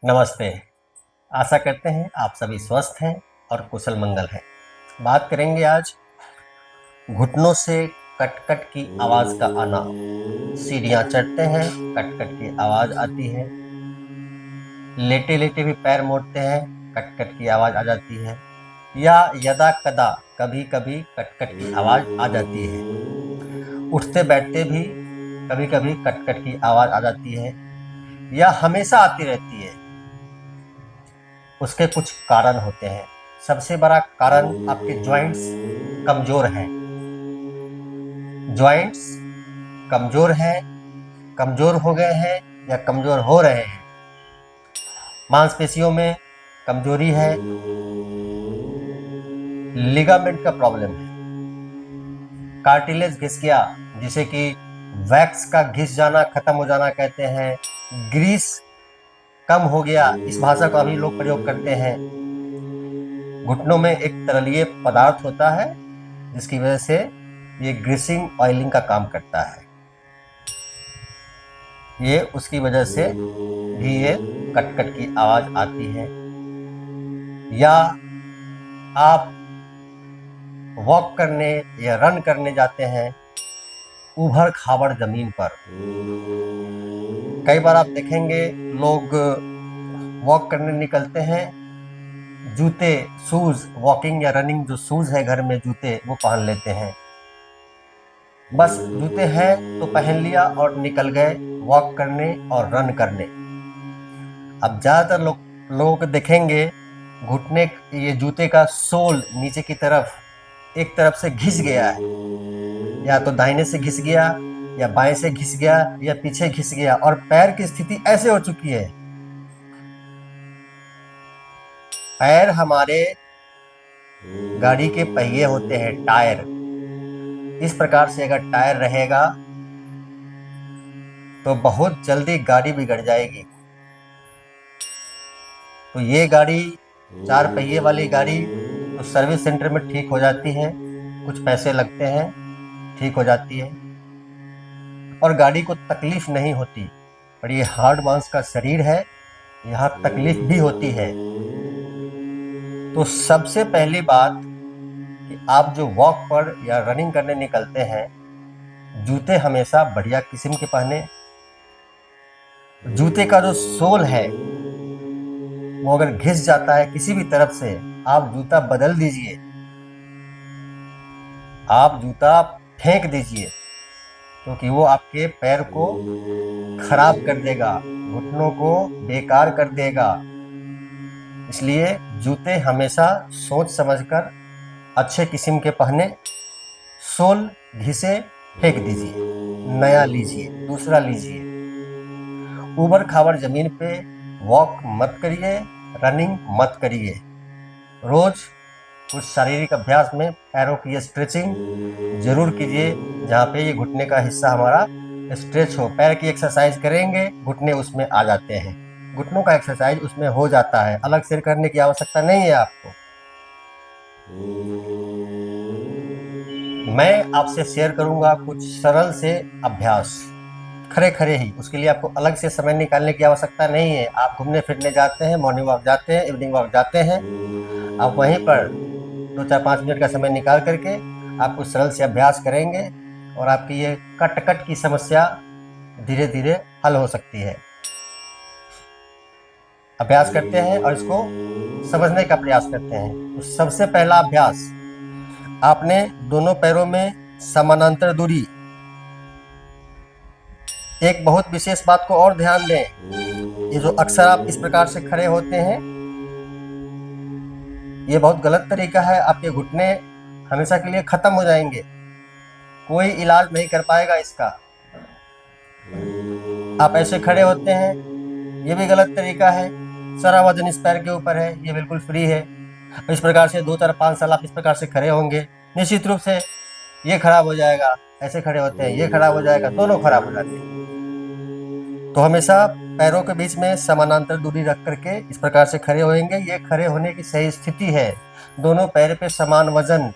नमस्ते। आशा करते हैं आप सभी स्वस्थ हैं और कुशल मंगल हैं। बात करेंगे आज घुटनों से कट-कट की आवाज़ का आना। सीढ़ियाँ चढ़ते हैं, कट-कट की आवाज़ आती है। लेटे-लेटे भी पैर मोड़ते हैं, कट-कट की आवाज़ आ जाती है। या यदा-कदा कभी-कभी कट-कट की आवाज़ आ जाती है। उठते-बैठते भी कभी-कभी कट-कट की आवाज़ आ जाती है या हमेशा आती रहती है। उसके कुछ कारण होते हैं। सबसे बड़ा कारण आपके जॉइंट्स कमज़ोर हैं। जॉइंट्स कमज़ोर हैं, कमज़ोर हो गए हैं या कमज़ोर हो रहे हैं। मांसपेशियों में कमज़ोरी है, लिगामेंट का प्रॉब्लम है, कार्टिलेज घिस गया जिसे कि वैक्स का घिस जाना, खत्म हो जाना कहते हैं। ग्रीस कम हो गया, इस भाषा का भी लोग प्रयोग करते हैं। घुटनों में एक तरलीय पदार्थ होता है जिसकी वजह से ये ग्रीसिंग ऑयलिंग का काम करता है। ये उसकी वजह से भी ये कट-कट की आवाज़ आती है। या आप वॉक करने या रन करने जाते हैं ऊबड़-खाबड़ ज़मीन पर। कई बार आप देखेंगे लोग वॉक करने निकलते हैं, जूते, शूज़, वॉकिंग या रनिंग जो शूज़ है घर में जूते वो पहन लेते हैं। बस जूते हैं तो पहन लिया और निकल गए वॉक करने और रन करने। अब ज़्यादातर लोगों को देखेंगे घुटने ये जूते का सोल नीचे की तरफ एक तरफ से घिस गया है, या तो दाहिने से घिस गया या बाएं से घिस गया या पीछे घिस गया, और पैर की स्थिति ऐसे हो चुकी है। पैर हमारे गाड़ी के पहिए होते हैं, टायर। इस प्रकार से अगर टायर रहेगा तो बहुत जल्दी गाड़ी बिगड़ जाएगी। तो ये गाड़ी, चार पहिए वाली गाड़ी तो सर्विस सेंटर में ठीक हो जाती है, कुछ पैसे लगते हैं, ठीक हो जाती है और गाड़ी को तकलीफ नहीं होती। पर ये हार्ड मांस का शरीर है, यहाँ तकलीफ भी होती है। तो सबसे पहली बात कि आप जो वॉक पर या रनिंग करने निकलते हैं, जूते हमेशा बढ़िया किस्म के पहने। जूते का जो सोल है वो अगर घिस जाता है किसी भी तरफ से, आप जूता बदल दीजिए, आप जूता फेंक दीजिए, क्योंकि वो आपके पैर को खराब कर देगा, घुटनों को बेकार कर देगा। इसलिए जूते हमेशा सोच समझकर अच्छे किस्म के पहने। सोल घिसे फेंक दीजिए, नया लीजिए, दूसरा लीजिए। ऊबड़ खाबड़ जमीन पे वॉक मत करिए, रनिंग मत करिए। रोज कुछ शारीरिक अभ्यास में पैरों की स्ट्रेचिंग जरूर कीजिए, जहाँ पे ये घुटने का हिस्सा हमारा स्ट्रेच हो। पैर की एक्सरसाइज करेंगे, घुटने उसमें आ जाते हैं, घुटनों का एक्सरसाइज उसमें हो जाता है, अलग से करने की आवश्यकता नहीं है आपको। मैं आपसे शेयर करूंगा कुछ सरल से अभ्यास, खड़े खड़े ही। उसके लिए आपको अलग से समय निकालने की आवश्यकता नहीं है। आप घूमने फिरने जाते हैं, मॉर्निंग वॉक जाते हैं, इवनिंग वॉक जाते हैं, आप वहीं पर 2-4-5 मिनट का समय निकाल करके आप कुछ सरल से अभ्यास करेंगे और आपकी ये कट-कट की समस्या धीरे धीरे हल हो सकती है। अभ्यास करते हैं और इसको समझने का प्रयास करते हैं। तो सबसे पहला अभ्यास, आपने दोनों पैरों में समानांतर दूरी। एक बहुत विशेष बात को और ध्यान दें, ये जो अक्सर आप इस प्रकार से खड़े होते हैं, ये बहुत गलत तरीका है। आपके घुटने हमेशा के लिए खत्म हो जाएंगे, कोई इलाज नहीं कर पाएगा इसका। आप ऐसे खड़े होते हैं, ये भी गलत तरीका है। सारा वजन इस पैर के ऊपर है, ये बिल्कुल फ्री है। इस प्रकार से 2-4-5 साल आप इस प्रकार से खड़े होंगे, निश्चित रूप से ये खराब हो जाएगा। ऐसे खड़े होते हैं, ये खराब हो जाएगा, दोनों खराब हो जाते हैं। तो हमेशा पैरों के बीच में समानांतर दूरी रख करके इस प्रकार से खड़े होंगे। ये खड़े होने की सही स्थिति है। दोनों पैर पे समान वजन,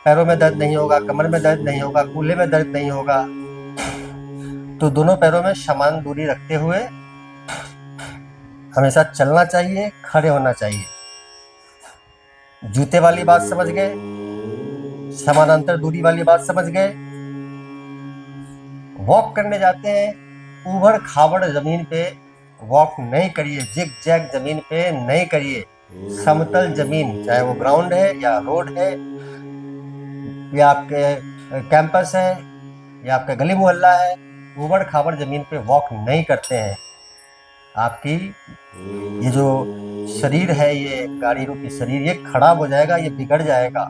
पैरों में दर्द नहीं होगा, कमर में दर्द नहीं होगा, कूल्हे में दर्द नहीं होगा। तो दोनों पैरों में समान दूरी रखते हुए हमेशा चलना चाहिए, खड़े होना चाहिए। जूते वाली बात समझ गए, समानांतर दूरी वाली बात समझ गए। वॉक करने जाते हैं, ऊबड़ खाबड़ जमीन पे वॉक नहीं करिए, जिग जैग जमीन पे नहीं करिए। समतल जमीन, चाहे वो ग्राउंड है या रोड है या आपके कैंपस है या आपका गली मोहल्ला है, ऊबड़ खाबड़ जमीन पे वॉक नहीं करते हैं। आपकी ये जो शरीर है, ये गाड़ी रूपी शरीर, ये खराब हो जाएगा, ये बिगड़ जाएगा।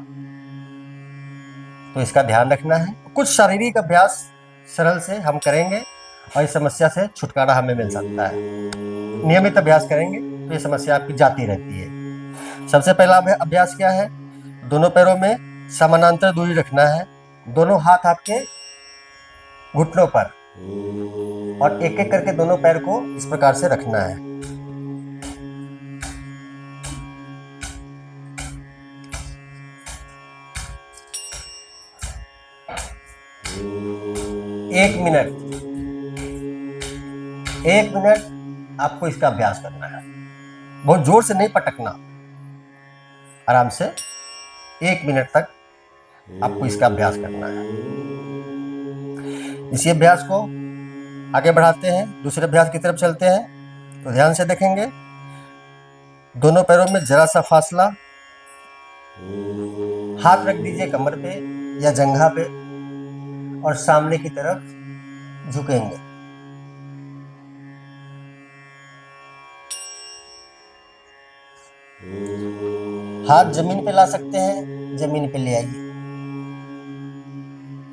तो इसका ध्यान रखना है। कुछ शारीरिक अभ्यास सरल से हम करेंगे और इस समस्या से छुटकारा हमें मिल सकता है। नियमित अभ्यास करेंगे तो ये समस्या आपकी जाती रहती है। सबसे पहला अभ्यास क्या है? दोनों पैरों में समानांतर दूरी रखना है, दोनों हाथ आपके घुटनों पर, और एक एक करके दोनों पैर को इस प्रकार से रखना है। एक मिनट आपको इसका अभ्यास करना है। बहुत जोर से नहीं पटकना, आराम से 1 मिनट तक आपको इसका अभ्यास करना है। इसी अभ्यास को आगे बढ़ाते हैं, दूसरे अभ्यास की तरफ चलते हैं। तो ध्यान से देखेंगे, दोनों पैरों में जरा सा फासला, हाथ रख दीजिए कमर पे या जंघा पे और सामने की तरफ झुकेंगे। हाथ जमीन पे ला सकते हैं, जमीन पे ले आइए।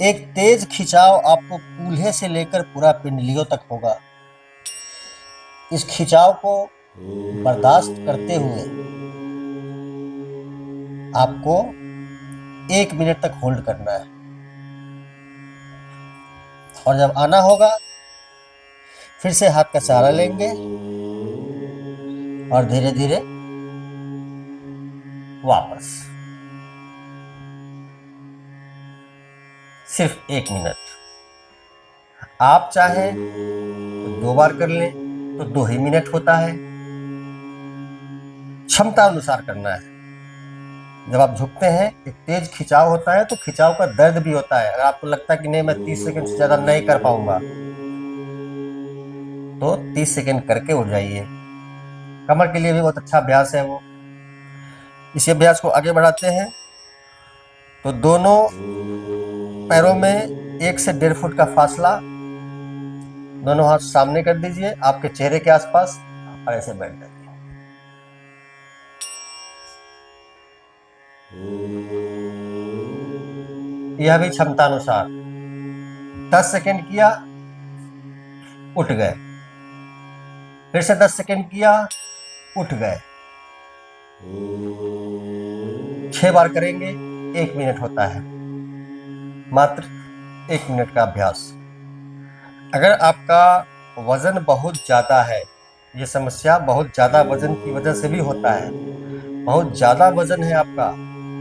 एक तेज खिंचाव आपको कूल्हे से लेकर पूरा पिंडलियों तक होगा। इस खिंचाव को बर्दाश्त करते हुए आपको 1 मिनट तक होल्ड करना है, और जब आना होगा फिर से हाथ का सहारा लेंगे और धीरे धीरे वापस। सिर्फ 1 मिनट। आप चाहें तो 2 बार कर लें तो 2 ही मिनट होता है। क्षमता अनुसार करना है। जब आप झुकते हैं एक तेज खिंचाव होता है, तो खिंचाव का दर्द भी होता है। अगर आपको लगता है कि नहीं, मैं 30 सेकंड से ज्यादा नहीं कर पाऊंगा, तो 30 सेकंड करके उठ जाइए। कमर के लिए भी बहुत अच्छा अभ्यास है वो। इसी अभ्यास को आगे बढ़ाते हैं। तो दोनों पैरों में 1 से 1.5 फुट का फासला, दोनों हाथ सामने कर दीजिए आपके चेहरे के आसपास और ऐसे बैठ जाइए। यह भी क्षमता अनुसार। 10 सेकंड किया, उठ गए, फिर से 10 सेकंड किया, उठ गए। 6 बार करेंगे, 1 मिनट होता है। मात्र 1 मिनट का अभ्यास। अगर आपका वजन बहुत ज्यादा है, ये समस्या बहुत ज्यादा वजन की वजह से भी होता है, बहुत ज्यादा वजन है आपका,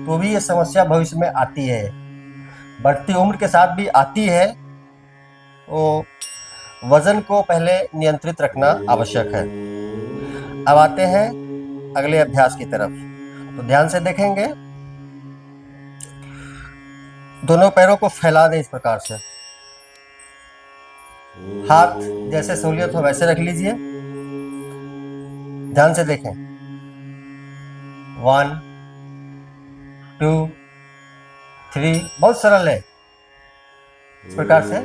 तो भी ये समस्या भविष्य में आती है, बढ़ती उम्र के साथ भी आती है। तो वजन को पहले नियंत्रित रखना आवश्यक है। अब आते हैं अगले अभ्यास की तरफ। तो ध्यान से देखेंगे, दोनों पैरों को फैला दें इस प्रकार से। हाथ जैसे सहूलियत हो वैसे रख लीजिए। ध्यान से देखें। 1 2 3। बहुत सरल है। इस प्रकार से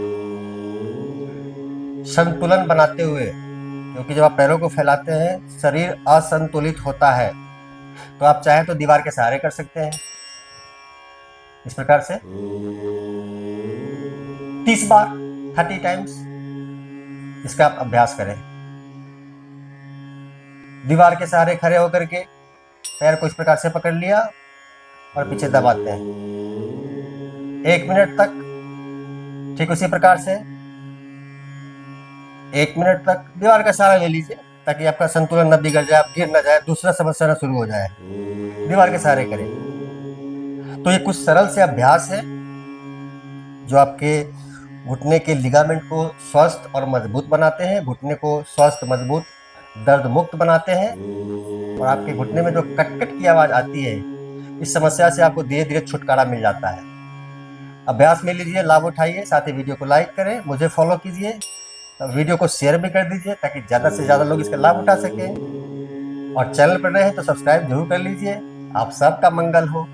संतुलन बनाते हुए, क्योंकि जब आप पैरों को फैलाते हैं शरीर असंतुलित होता है। तो आप चाहें तो दीवार के सहारे कर सकते हैं इस प्रकार से 30 बार, 30 टाइम्स इसका आप अभ्यास करें। दीवार के सहारे खड़े होकर के पैर को इस प्रकार से पकड़ लिया और पीछे दबाते हैं 1 मिनट तक। ठीक उसी प्रकार से 1 मिनट तक दीवार का सहारा ले लीजिए, ताकि आपका संतुलन न बिगड़ जाए, आप गिर न जाए, दूसरा समस्या न शुरू हो जाए। दीवार के सहारे करें। तो ये कुछ सरल से अभ्यास है जो आपके घुटने के लिगामेंट को स्वस्थ और मजबूत बनाते हैं, घुटने को स्वस्थ मजबूत दर्द मुक्त बनाते हैं और आपके घुटने में जो कट-कट की आवाज़ आती है, इस समस्या से आपको धीरे-धीरे छुटकारा मिल जाता है। अभ्यास में लीजिए, लाभ उठाइए, साथ ही वीडियो को लाइक करें, मुझे फॉलो कीजिए, वीडियो को शेयर भी कर दीजिए ताकि ज़्यादा से ज़्यादा लोग इसका लाभ उठा सकें। और चैनल पर नए हैं तो सब्सक्राइब जरूर कर लीजिए। आप सबका मंगल हो।